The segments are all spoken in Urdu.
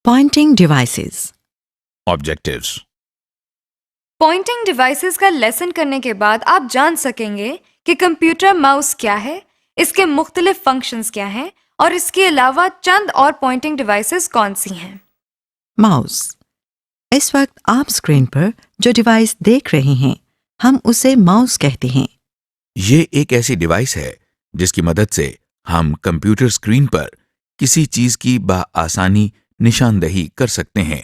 Pointing devices. Objectives. Pointing devices کا لیسن کرنے کے بعد آپ جان سکیں گے کہ کمپیوٹر ماؤس کیا ہے، اس کے مختلف فنکشنز کیا ہیں، اور اس کے علاوہ چند اور پوائنٹنگ ڈیوائسز کون سی ہیں۔ Mouse. اس وقت آپ اسکرین پر جو ڈیوائس دیکھ رہے ہیں ہم اسے ماؤس کہتے ہیں۔ یہ ایک ایسی ڈیوائس ہے جس کی مدد سے ہم کمپیوٹر اسکرین پر کسی چیز کی بآسانی نشاندہی کر سکتے ہیں۔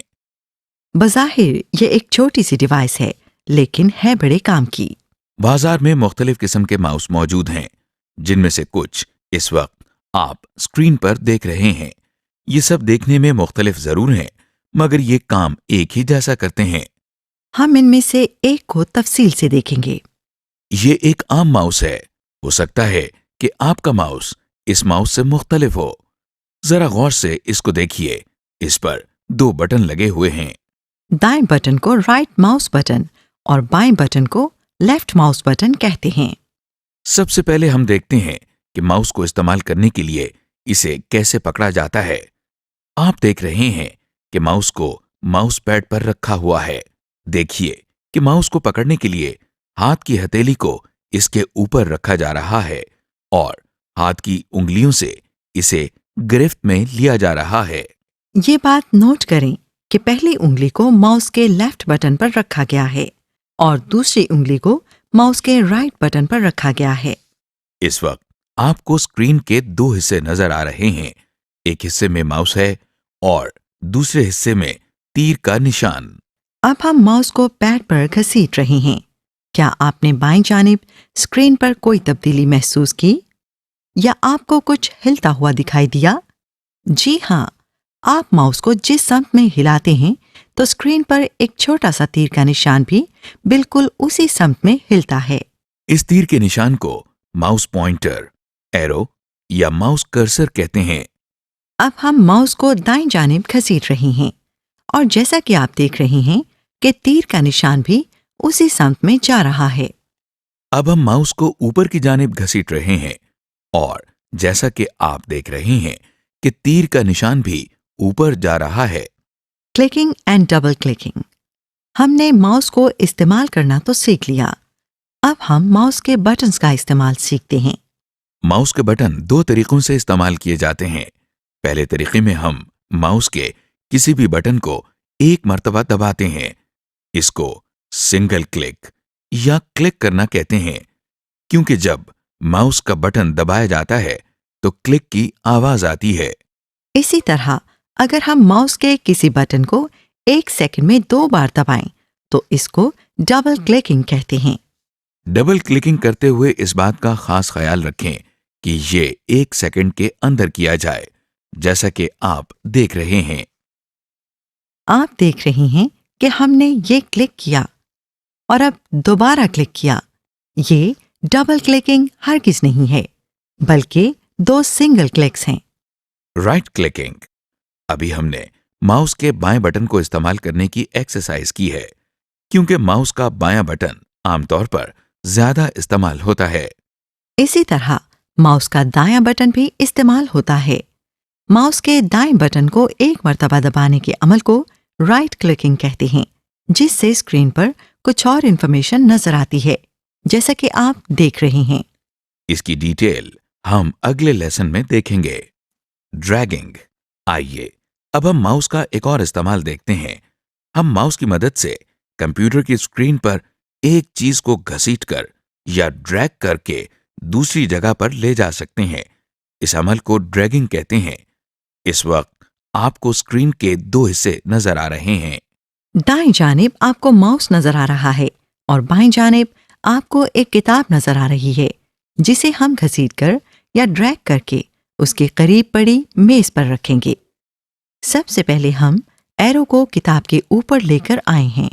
بظاہر یہ ایک چھوٹی سی ڈیوائس ہے لیکن ہے بڑے کام کی۔ بازار میں مختلف قسم کے ماؤس موجود ہیں جن میں سے کچھ اس وقت آپ اسکرین پر دیکھ رہے ہیں۔ یہ سب دیکھنے میں مختلف ضرور ہیں مگر یہ کام ایک ہی جیسا کرتے ہیں۔ ہم ان میں سے ایک کو تفصیل سے دیکھیں گے۔ یہ ایک عام ماؤس ہے۔ ہو سکتا ہے کہ آپ کا ماؤس اس ماؤس سے مختلف ہو۔ ذرا غور سے اس کو دیکھیے۔ اس پر 2 بٹن لگے ہوئے ہیں۔ دائیں بٹن کو رائٹ ماؤس بٹن اور بائیں بٹن کو لیفٹ ماؤس بٹن کہتے ہیں۔ سب سے پہلے ہم دیکھتے ہیں کہ ماؤس کو استعمال کرنے کے لیے اسے کیسے پکڑا جاتا ہے۔ آپ دیکھ رہے ہیں کہ ماؤس کو ماؤس پیڈ پر رکھا ہوا ہے۔ دیکھیے کہ ماؤس کو پکڑنے کے لیے ہاتھ کی ہتھیلی کو اس کے اوپر رکھا جا رہا ہے اور ہاتھ کی انگلیوں سے اسے گرفت میں لیا جا رہا ہے۔ یہ بات نوٹ کریں کہ پہلی انگلی کو ماؤس کے لیفٹ بٹن پر رکھا گیا ہے اور دوسری انگلی کو ماؤس کے رائٹ بٹن پر رکھا گیا ہے۔ اس وقت آپ کو اسکرین کے 2 حصے نظر آ رہے ہیں۔ ایک حصے میں ماؤس ہے اور دوسرے حصے میں تیر کا نشان۔ اب ہم ماؤس کو پیڈ پر گھسیٹ رہے ہیں۔ کیا آپ نے بائیں جانب اسکرین پر کوئی تبدیلی محسوس کی یا آپ کو کچھ ہلتا ہوا دکھائی دیا؟ جی ہاں، آپ ماؤس کو جس سمت میں ہلاتے ہیں تو اسکرین پر ایک چھوٹا سا تیر کا نشان بھی بالکل اسی سمت میں ہلتا ہے۔ اس تیر کے نشان کو ماؤس پوائنٹر، ایرو یا ماؤس کرسر کہتے ہیں۔ اب ہم ماؤس کو دائیں جانب گھسیٹ رہے ہیں اور جیسا کہ آپ دیکھ رہے ہیں کہ تیر کا نشان بھی اسی سمت میں جا رہا ہے۔ اب ہم ماؤس کو اوپر کی جانب گھسیٹ رہے ہیں اور جیسا کہ آپ دیکھ رہے ہیں کہ تیر کا نشان بھی اوپر جا رہا ہے۔ Clicking and double clicking. ہم نے ماؤس کو استعمال کرنا تو سیکھ لیا۔ اب ہم ماؤس کے بٹنز کا استعمال سیکھتے ہیں۔ ماؤس کے بٹن 2 طریقوں سے استعمال کیے جاتے ہیں۔ پہلے طریقے میں ہم ماؤس کے کسی بھی بٹن کو ایک مرتبہ دباتے ہیں۔ اس کو سنگل کلک یا کلک کرنا کہتے ہیں کیونکہ جب ماؤس کا بٹن دبایا جاتا ہے تو کلک کی آواز آتی ہے۔ اسی طرح اگر ہم ماؤس کے کسی بٹن کو 1 سیکنڈ میں 2 بار دبائیں تو اس کو ڈبل کلکنگ کہتے ہیں۔ ڈبل کلکنگ کرتے ہوئے اس بات کا خاص خیال رکھیں کہ یہ 1 سیکنڈ کے اندر کیا جائے، جیسا کہ آپ دیکھ رہے ہیں۔ آپ دیکھ رہے ہیں کہ ہم نے یہ کلک کیا اور اب دوبارہ کلک کیا۔ یہ ڈبل کلکنگ ہرگز نہیں ہے بلکہ 2 سنگل کلکس ہیں۔ Right clicking. ابھی ہم نے ماؤس کے بائیں بٹن کو استعمال کرنے کی ایکسرسائز کی ہے کیونکہ ماؤس کا بایاں بٹن عام طور پر زیادہ استعمال ہوتا ہے۔ اسی طرح ماؤس کا دایاں بٹن بھی استعمال ہوتا ہے۔ ماؤس کے دائیں بٹن کو 1 مرتبہ دبانے کے عمل کو رائٹ کلکنگ کہتے ہیں، جس سے اسکرین پر کچھ اور انفارمیشن نظر آتی ہے جیسا کہ آپ دیکھ رہے ہیں۔ اس کی ڈیٹیل ہم اگلے لیسن میں دیکھیں گے۔ ڈریگنگ۔ آئیے اب ہم ماؤس کا ایک اور استعمال دیکھتے ہیں۔ ہم ماؤس کی مدد سے کمپیوٹر کی اسکرین پر ایک چیز کو گھسیٹ کر یا ڈریگ کر کے دوسری جگہ پر لے جا سکتے ہیں۔ اس عمل کو ڈریگنگ کہتے ہیں۔ اس وقت آپ کو اسکرین کے 2 حصے نظر آ رہے ہیں۔ دائیں جانب آپ کو ماؤس نظر آ رہا ہے اور بائیں جانب آپ کو ایک کتاب نظر آ رہی ہے جسے ہم گھسیٹ کر یا ڈریگ کر کے اس کے قریب پڑی میز پر رکھیں گے۔ سب سے پہلے ہم ایرو کو کتاب کے اوپر لے کر آئے ہیں۔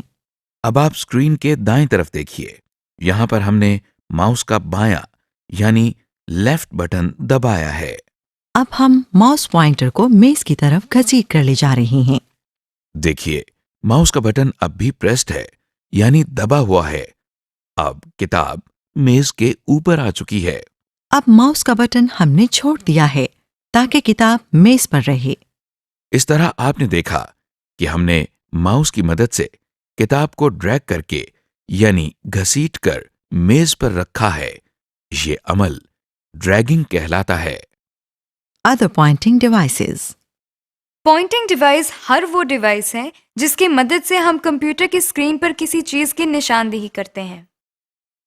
اب آپ اسکرین کے دائیں طرف دیکھیے۔ یہاں پر ہم نے ماؤس کا بایاں یعنی لیفٹ بٹن دبایا ہے۔ اب ہم ماؤس پوائنٹر کو میز کی طرف گھسیٹ کر لے جا رہے ہیں۔ دیکھیے ماؤس کا بٹن اب بھی پریسڈ ہے یعنی دبا ہوا ہے۔ اب کتاب میز کے اوپر آ چکی ہے۔ اب ماؤس کا بٹن ہم نے چھوڑ دیا ہے تاکہ کتاب میز پر رہے۔ اس طرح آپ نے دیکھا کہ ہم نے ماؤس کی مدد سے کتاب کو ڈریگ کر کے یعنی گھسیٹ کر میز پر رکھا ہے. یہ عمل ڈریگنگ کہلاتا ہے. Other pointing devices. Pointing device ہر وہ ڈیوائس ہے جس کی مدد سے ہم کمپیوٹر کی اسکرین پر کسی چیز کی نشاندہی کرتے ہیں.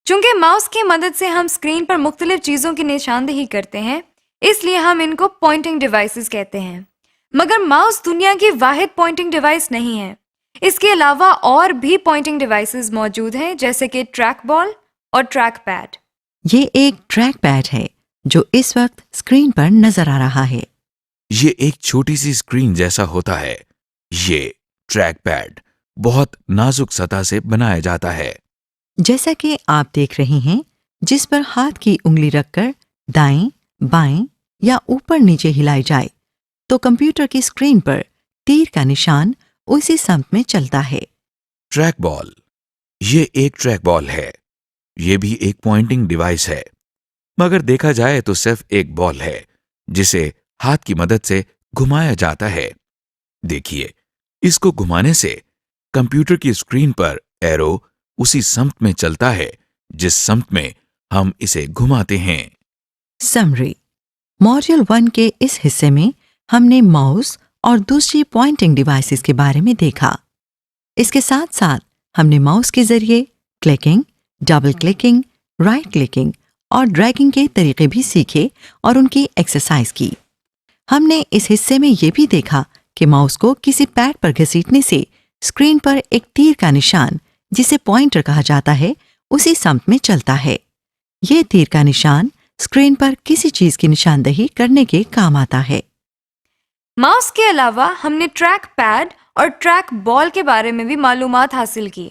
چونکہ ماؤس کی مدد سے ہم اسکرین پر مختلف چیزوں کی نشاندہی کرتے ہیں اس لیے ہم ان کو پوائنٹنگ ڈیوائسز کہتے ہیں. مگر ماؤس دنیا کی واحد پوائنٹنگ ڈیوائس نہیں ہے. اس کے علاوہ اور بھی پوائنٹنگ ڈیوائسز موجود ہیں جیسے کہ ٹریک بال اور ٹریک پیڈ. یہ ایک ٹریک پیڈ ہے جو اس وقت اسکرین پر نظر آ رہا ہے. یہ ایک چھوٹی سی اسکرین جیسا ہوتا ہے. یہ ٹریک پیڈ بہت نازک سطح سے بنایا جاتا ہے. جیسا کہ آپ دیکھ رہے ہیں جس پر ہاتھ کی انگلی رکھ کر دائیں بائیں یا اوپر نیچے ہلائی جائے تو کمپیوٹر کی اسکرین پر تیر کا نشان اسی سمت میں چلتا ہے. ٹریک بال. یہ ایک ٹریک بال ہے. یہ بھی ایک پوائنٹنگ ڈیوائس ہے مگر دیکھا جائے تو صرف ایک بال ہے جسے ہاتھ کی مدد سے گھمایا جاتا ہے. دیکھیے اس کو گھمانے سے کمپیوٹر کی اسکرین پر ایرو اسی سمت میں چلتا ہے جس سمت میں ہم اسے گھماتے ہیں. سمری. ماڈیول 1 کے اس حصے میں ہم نے ماؤس اور دوسری پوائنٹنگ ڈیوائسز کے بارے میں دیکھا. اس کے ساتھ ساتھ ہم نے ماؤس کے ذریعے clicking, double clicking, right clicking اور ڈریگنگ کے طریقے بھی سیکھے اور ان کی ایکسرسائز کی. ہم نے اس حصے میں یہ بھی دیکھا کہ ماؤس کو کسی پیڈ پر گھسیٹنے سے اسکرین پر ایک تیر کا نشان جسے پوائنٹر کہا جاتا ہے اسی سمت میں چلتا ہے. یہ تیر کا نشان اسکرین پر کسی چیز کی نشاندہی کرنے کے کام آتا ہے. ماؤس کے علاوہ ہم نے ٹریک پیڈ اور ٹریک بال کے بارے میں بھی معلومات حاصل کی.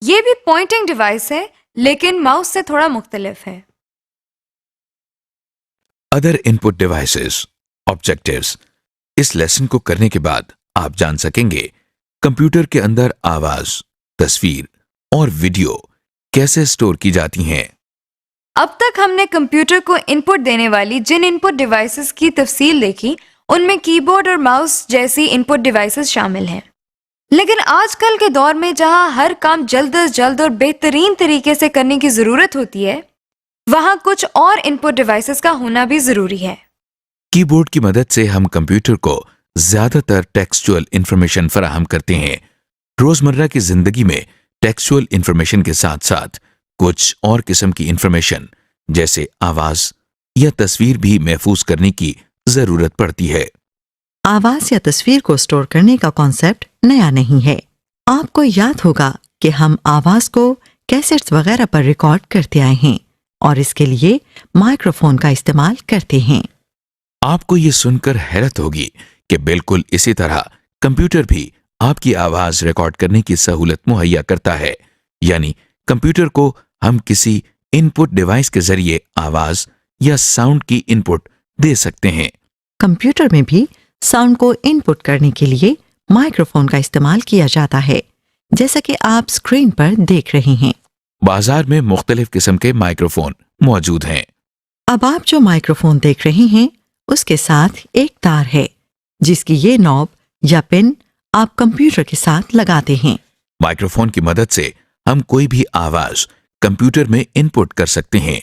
یہ بھی پوائنٹنگ ڈیوائس ہے لیکن ماؤس سے تھوڑا مختلف ہے. ادر ان پٹ ڈیوائسز آبجیکٹیوز. اس لیسن کو کرنے کے بعد آپ جان سکیں گے کمپیوٹر کے اندر آواز، تصویر اور ویڈیو کیسے اسٹور کی جاتی ہیں. اب تک ہم نے کمپیوٹر کو ان پٹ دینے والی جن ان پٹ ڈیوائسز کی تفصیل دیکھی ان میں کی بورڈ اور ماؤس جیسی ان پٹ ڈیوائسز شامل ہیں. لیکن آج کل کے دور میں جہاں ہر کام جلد از جلد اور بہترین طریقے سے کرنے کی ضرورت ہوتی ہے وہاں کچھ اور ان پٹ ڈیوائسز کا ہونا بھی ضروری ہے. کی بورڈ کی مدد سے ہم کمپیوٹر کو زیادہ تر ٹیکسچوئل انفارمیشن فراہم کرتے ہیں. روزمرہ کی زندگی میں ٹیکسچوئل انفارمیشن کے ساتھ ساتھ کچھ اور قسم کی انفارمیشن جیسے آواز یا تصویر بھی محفوظ کرنے کی ضرورت پڑتی ہے. آواز یا تصویر کو اسٹور کرنے کا کانسیپٹ نیا نہیں ہے. آپ کو یاد ہوگا کہ ہم آواز کو کیسٹس وغیرہ پر ریکارڈ کرتے آئے ہیں اور اس کے لیے مائکرو فون کا استعمال کرتے ہیں. آپ کو یہ سن کر حیرت ہوگی کہ بالکل اسی طرح کمپیوٹر بھی آپ کی آواز ریکارڈ کرنے کی سہولت مہیا کرتا ہے. یعنی کمپیوٹر کو ہم کسی ان پٹ ڈیوائس کے ذریعے آواز یا ساؤنڈ کی ان پٹ دے سکتے ہیں. کمپیوٹر میں بھی ساؤنڈ کو ان پٹ کرنے کے لیے مائکرو فون کا استعمال کیا جاتا ہے جیسا کہ آپ اسکرین پر دیکھ رہے ہیں. بازار میں مختلف قسم کے مائکرو فون موجود ہیں. اب آپ جو مائکرو فون دیکھ رہے ہیں اس کے ساتھ ایک تار ہے جس کی یہ نوب یا پن آپ کمپیوٹر کے ساتھ لگاتے ہیں. مائکرو فون کی مدد سے ہم کوئی بھی آواز کمپیوٹر میں ان پٹ کر سکتے ہیں.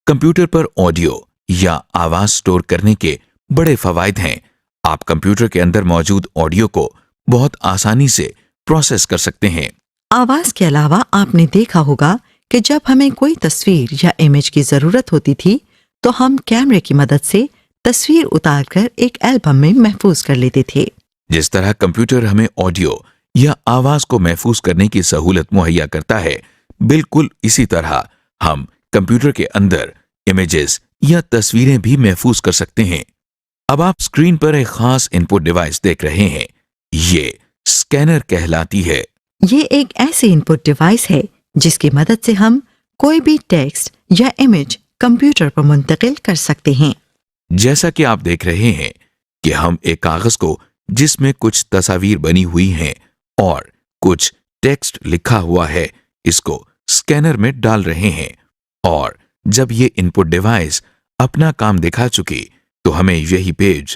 کمپیوٹر پر آڈیو یا آواز سٹور کرنے کے بڑے فوائد ہیں. آپ کمپیوٹر کے اندر موجود آڈیو کو بہت آسانی سے پروسیس کر سکتے ہیں. آواز کے علاوہ آپ نے دیکھا ہوگا کہ جب ہمیں کوئی تصویر یا امیج کی ضرورت ہوتی تھی تو ہم کیمرے کی مدد سے تصویر اتار کر ایک البم میں محفوظ کر لیتے تھے. جس طرح کمپیوٹر ہمیں آڈیو یا آواز کو محفوظ کرنے کی سہولت مہیا کرتا ہے بالکل اسی طرح ہم کمپیوٹر کے اندر امیجز یا تصویریں بھی محفوظ کر سکتے ہیں. اب آپ اسکرین پر ایک خاص ان پٹ ڈیوائس دیکھ رہے ہیں. یہ اسکینر کہلاتی ہے. یہ ایک ایسی ان پٹ ڈیوائس ہے جس کی مدد سے ہم کوئی بھی ٹیکسٹ یا امیج کمپیوٹر پر منتقل کر سکتے ہیں. جیسا کہ آپ دیکھ رہے ہیں کہ ہم ایک کاغذ کو جس میں کچھ تصاویر بنی ہوئی ہیں اور کچھ ٹیکسٹ لکھا ہوا ہے اس کو اسکینر میں ڈال رہے ہیں اور جب یہ ان پٹ ڈیوائس اپنا کام دکھا چکی تو ہمیں یہی پیج